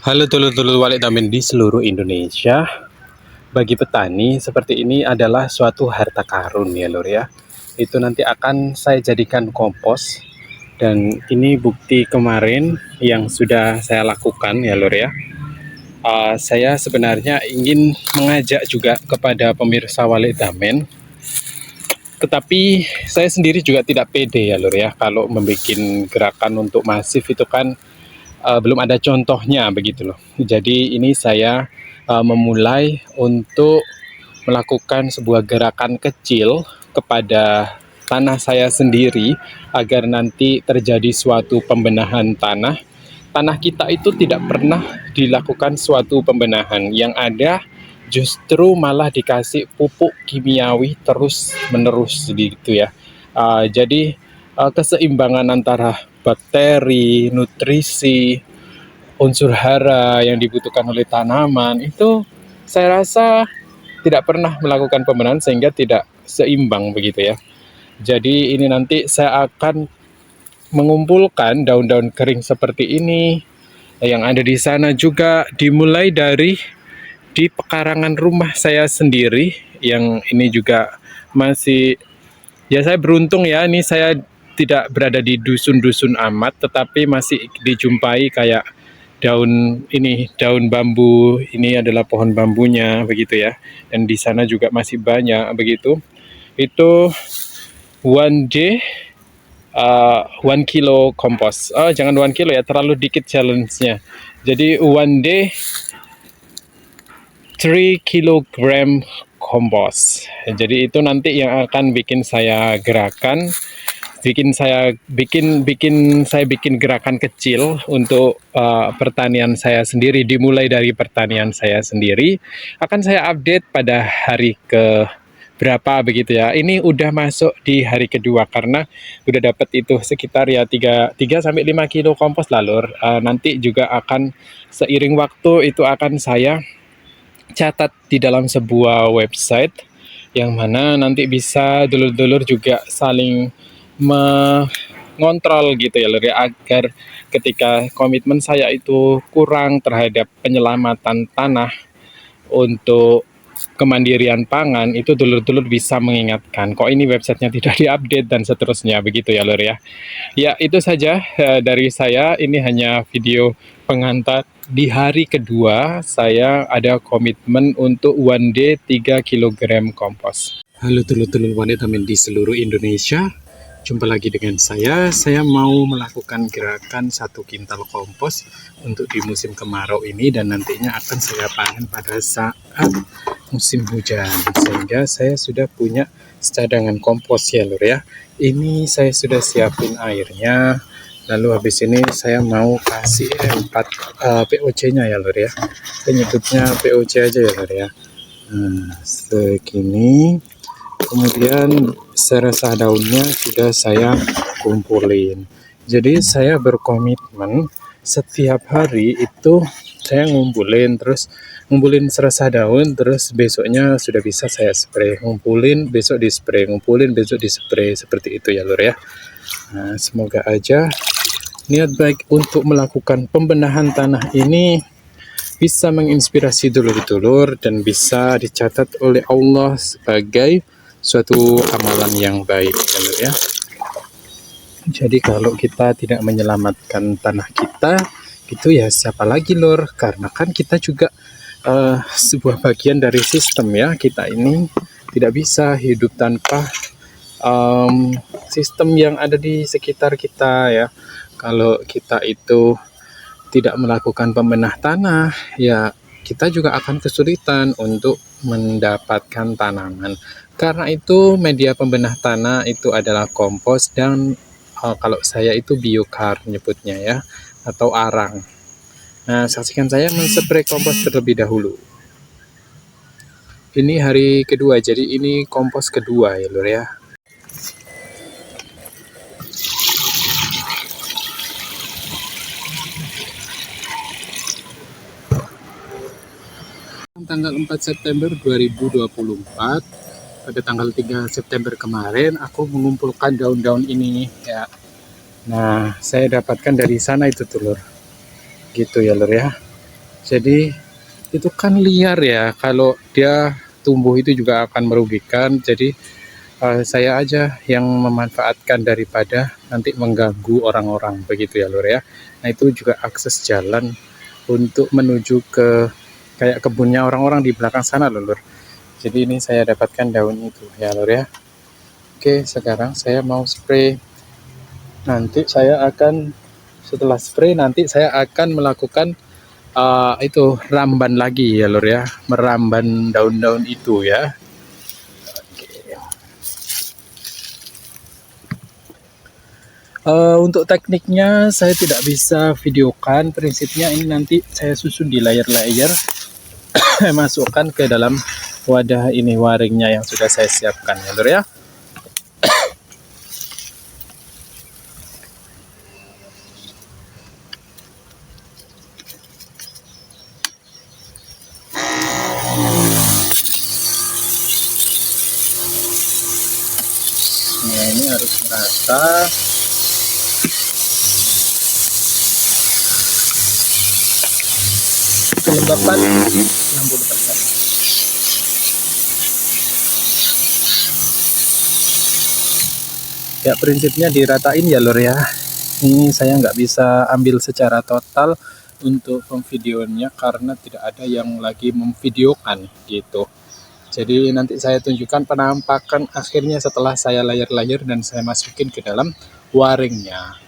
Halo dulur-dulur Walik Tamin di seluruh Indonesia. Bagi petani seperti ini adalah suatu harta karun ya lur ya. Itu nanti akan saya jadikan kompos. Dan ini bukti kemarin yang sudah saya lakukan ya lur ya. Saya sebenarnya ingin mengajak juga kepada pemirsa Walik Tamin. Tetapi saya sendiri juga tidak pede ya lur ya. Kalau membuat gerakan untuk masif itu kan belum ada contohnya begitu loh. Jadi ini saya memulai untuk melakukan sebuah gerakan kecil kepada tanah saya sendiri agar nanti terjadi suatu pembenahan tanah. Tanah kita itu tidak pernah dilakukan suatu pembenahan, yang ada justru malah dikasih pupuk kimiawi terus menerus gitu ya. Jadi keseimbangan antara bakteri, nutrisi, unsur hara yang dibutuhkan oleh tanaman itu saya rasa tidak pernah melakukan pembenahan sehingga tidak seimbang begitu ya. Jadi ini nanti saya akan mengumpulkan daun-daun kering seperti ini yang ada di sana, juga dimulai dari di pekarangan rumah saya sendiri yang ini juga masih, ya saya beruntung ya, ini saya tidak berada di dusun-dusun amat, tetapi masih dijumpai kayak daun ini, daun bambu, ini adalah pohon bambunya begitu ya. Dan di sana juga masih banyak begitu. Itu one day 1 kilo kompos. Oh, jangan 1 kilo ya, terlalu dikit challenge-nya. Jadi one day 3 kilogram kompos. Jadi itu nanti yang akan bikin saya gerakan, bikin gerakan kecil untuk pertanian saya sendiri, dimulai dari pertanian saya sendiri. Akan saya update pada hari ke berapa begitu ya. Ini udah masuk di hari kedua karena udah dapat itu sekitar ya 3 sampai 5 kilo kompos lah lur. Nanti juga akan seiring waktu itu akan saya catat di dalam sebuah website yang mana nanti bisa dulur-dulur juga saling mengontrol gitu ya lur ya, agar ketika komitmen saya itu kurang terhadap penyelamatan tanah untuk kemandirian pangan, itu dulur-dulur bisa mengingatkan kok ini websitenya tidak diupdate dan seterusnya begitu ya lur ya. Ya itu saja dari saya, ini hanya video pengantar di hari kedua saya ada komitmen untuk one day 3 kilogram kompos. Halo dulur-dulur wanita di seluruh Indonesia, jumpa lagi dengan saya mau melakukan gerakan 1 kintal kompos untuk di musim kemarau ini, dan nantinya akan saya panen pada saat musim hujan, sehingga saya sudah punya cadangan kompos ya lur ya. Ini saya sudah siapin airnya, lalu habis ini saya mau kasih 4 POC-nya ya lur ya. Penyebutnya POC aja ya lur ya. Nah, segini. Kemudian seresah daunnya sudah saya kumpulin. Jadi saya berkomitmen setiap hari itu saya ngumpulin seresah daun, terus besoknya sudah bisa saya spray, ngumpulin besok di spray, ngumpulin besok di spray, seperti itu ya lur ya. Nah, semoga aja niat baik untuk melakukan pembenahan tanah ini bisa menginspirasi dulur-dulur dan bisa dicatat oleh Allah sebagai suatu amalan yang baik ya lur ya. Jadi kalau kita tidak menyelamatkan tanah kita, itu ya siapa lagi lur, karena kan kita juga sebuah bagian dari sistem ya. Kita ini tidak bisa hidup tanpa sistem yang ada di sekitar kita ya. Kalau kita itu tidak melakukan pembenah tanah, ya kita juga akan kesulitan untuk mendapatkan tanaman. Karena itu media pembenah tanah itu adalah kompos dan kalau saya itu biokar nyebutnya ya, atau arang. Nah, saksikan saya menspray kompos terlebih dahulu. Ini hari kedua, jadi ini kompos kedua ya lur ya. Tanggal 4 September 2024, pada tanggal 3 September kemarin aku mengumpulkan daun-daun ini ya. Nah, saya dapatkan dari sana itu dulur. Gitu ya lur ya. Jadi itu kan liar ya, kalau dia tumbuh itu juga akan merugikan. Jadi saya aja yang memanfaatkan daripada nanti mengganggu orang-orang begitu ya Lur ya. Nah itu juga akses jalan untuk menuju ke kayak kebunnya orang-orang di belakang sana loh Lur. Jadi ini saya dapatkan daun itu ya Lur ya. Oke, sekarang saya mau spray. Nanti saya akan setelah spray nanti saya akan melakukan itu ramban lagi ya Lur ya, meramban daun-daun itu ya. Untuk tekniknya saya tidak bisa videokan, prinsipnya ini nanti saya susun di layar-layar, saya masukkan ke dalam wadah ini waringnya yang sudah saya siapkan ya Lur ya. Nah ini harus rata. Kelembapan 60%. Ya prinsipnya diratain ya Lur ya. Ini saya nggak bisa ambil secara total untuk pemvideonya karena tidak ada yang lagi memvideokan gitu. Jadi nanti saya tunjukkan penampakan akhirnya setelah saya layar-layar dan saya masukin ke dalam waringnya.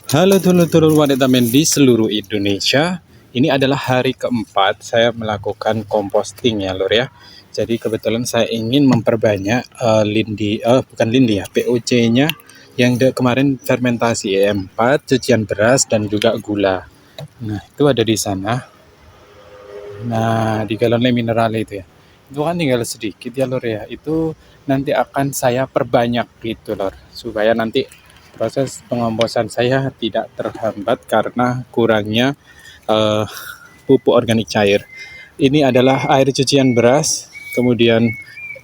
Halo dulur-dulur wanita men di seluruh Indonesia. Ini adalah hari keempat saya melakukan composting ya lur ya. Jadi kebetulan saya ingin memperbanyak bukan lindi ya, POC-nya yang kemarin fermentasi E4, cucian beras dan juga gula. Nah, itu ada di sana. Nah, di galon le mineral itu ya. Itu kan tinggal sedikit ya lur ya. Itu nanti akan saya perbanyak gitu lur. Supaya nanti proses pengomposan saya tidak terhambat karena kurangnya eh, pupuk organik cair. Ini adalah air cucian beras. Kemudian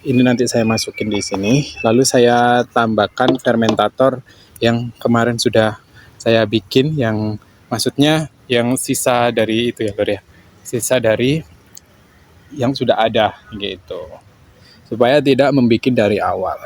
ini nanti saya masukin di sini. Lalu saya tambahkan fermentator yang kemarin sudah saya bikin yang maksudnya yang sisa dari itu ya lur ya. Sisa dari yang sudah ada gitu supaya tidak membuat dari awal.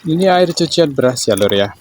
Ini air cucian beras ya lur ya.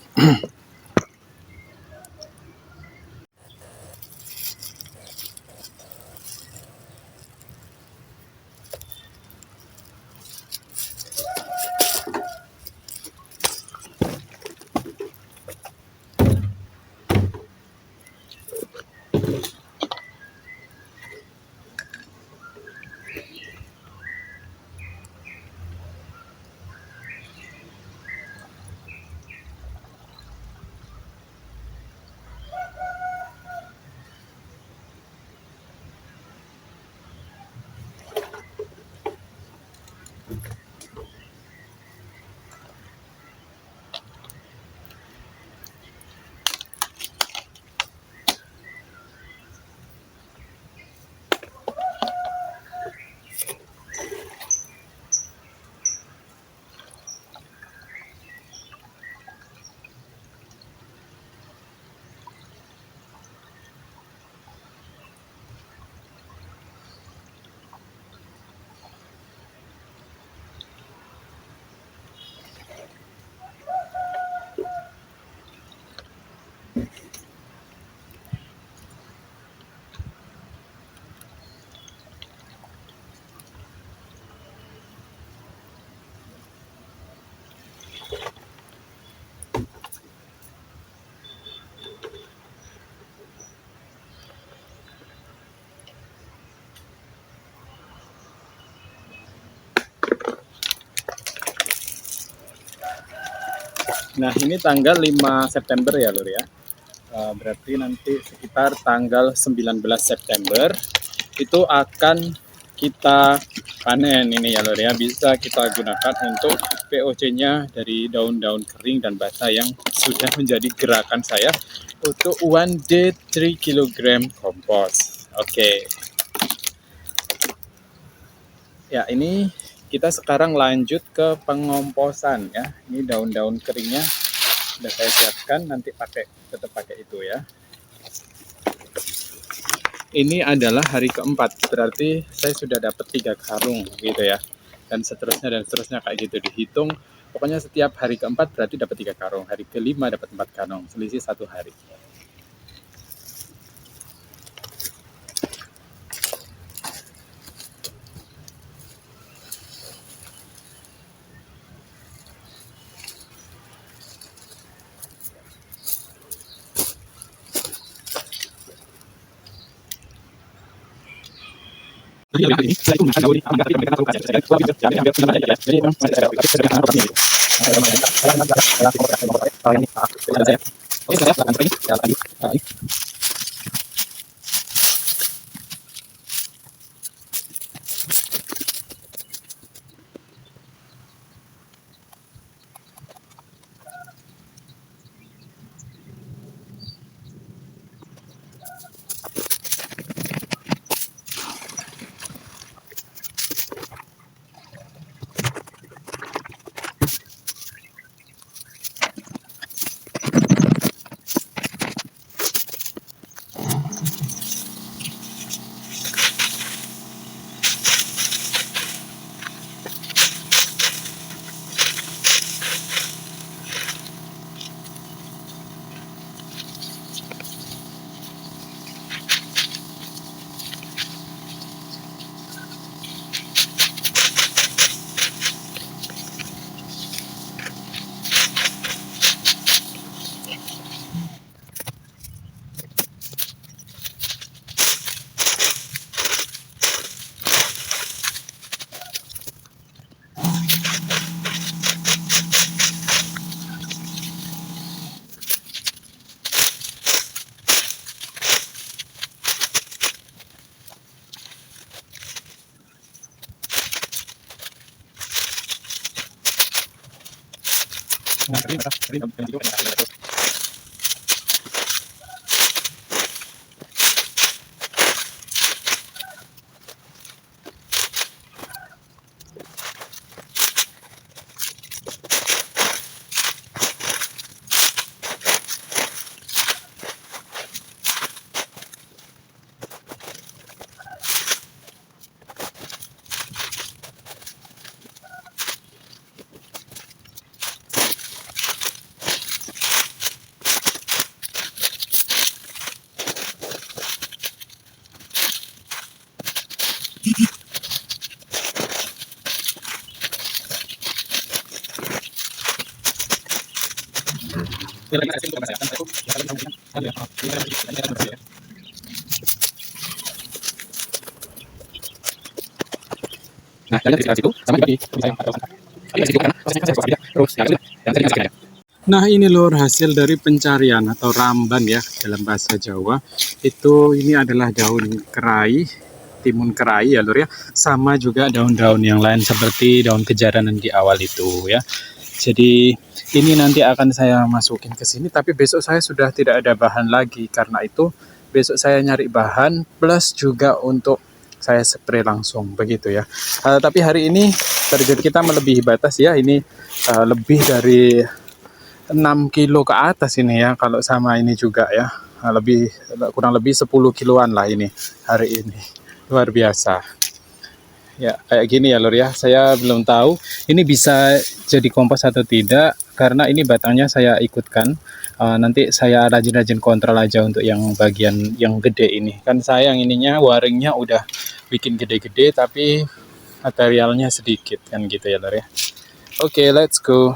Nah, ini tanggal 5 September ya lur ya. Berarti nanti sekitar tanggal 19 September itu akan kita panen ini ya lur ya. Bisa kita gunakan untuk POC-nya dari daun-daun kering dan basah yang sudah menjadi gerakan saya untuk 1 day 3 kg kompos. Oke. Ya, ini kita sekarang lanjut ke pengomposan ya. Ini daun-daun keringnya sudah saya siapkan, nanti tetap pakai itu ya. Ini adalah hari keempat, berarti saya sudah dapat 3 karung gitu ya. Dan seterusnya kayak gitu dihitung. Pokoknya setiap hari keempat berarti dapat 3 karung, hari kelima dapat 4 karung, selisih 1 hari. Nah, dari sekitar situ sama juga di saya di situ karena prosesnya saya suka terus yang sudah yang tadi saya. Nah, ini lur hasil dari pencarian atau ramban ya dalam bahasa Jawa. Itu ini adalah daun kerai, timun kerai ya lur ya. Sama juga daun-daun yang lain seperti daun kejaranan di awal itu ya. Jadi ini nanti akan saya masukin ke sini, tapi besok saya sudah tidak ada bahan lagi. Karena itu besok saya nyari bahan plus juga untuk saya spray langsung begitu ya. Tapi hari ini target kita melebihi batas ya. Ini lebih dari 6 kilo ke atas ini ya kalau sama ini juga ya. Lebih kurang lebih 10 kiloan lah ini hari ini. Luar biasa. Ya, kayak gini ya lur ya. Saya belum tahu ini bisa jadi kompos atau tidak karena ini batangnya saya ikutkan. Nanti saya rajin-rajin kontrol aja untuk yang bagian yang gede ini. Kan sayang ininya waringnya udah bikin gede-gede tapi materialnya sedikit kan gitu ya lur ya. Oke, let's go.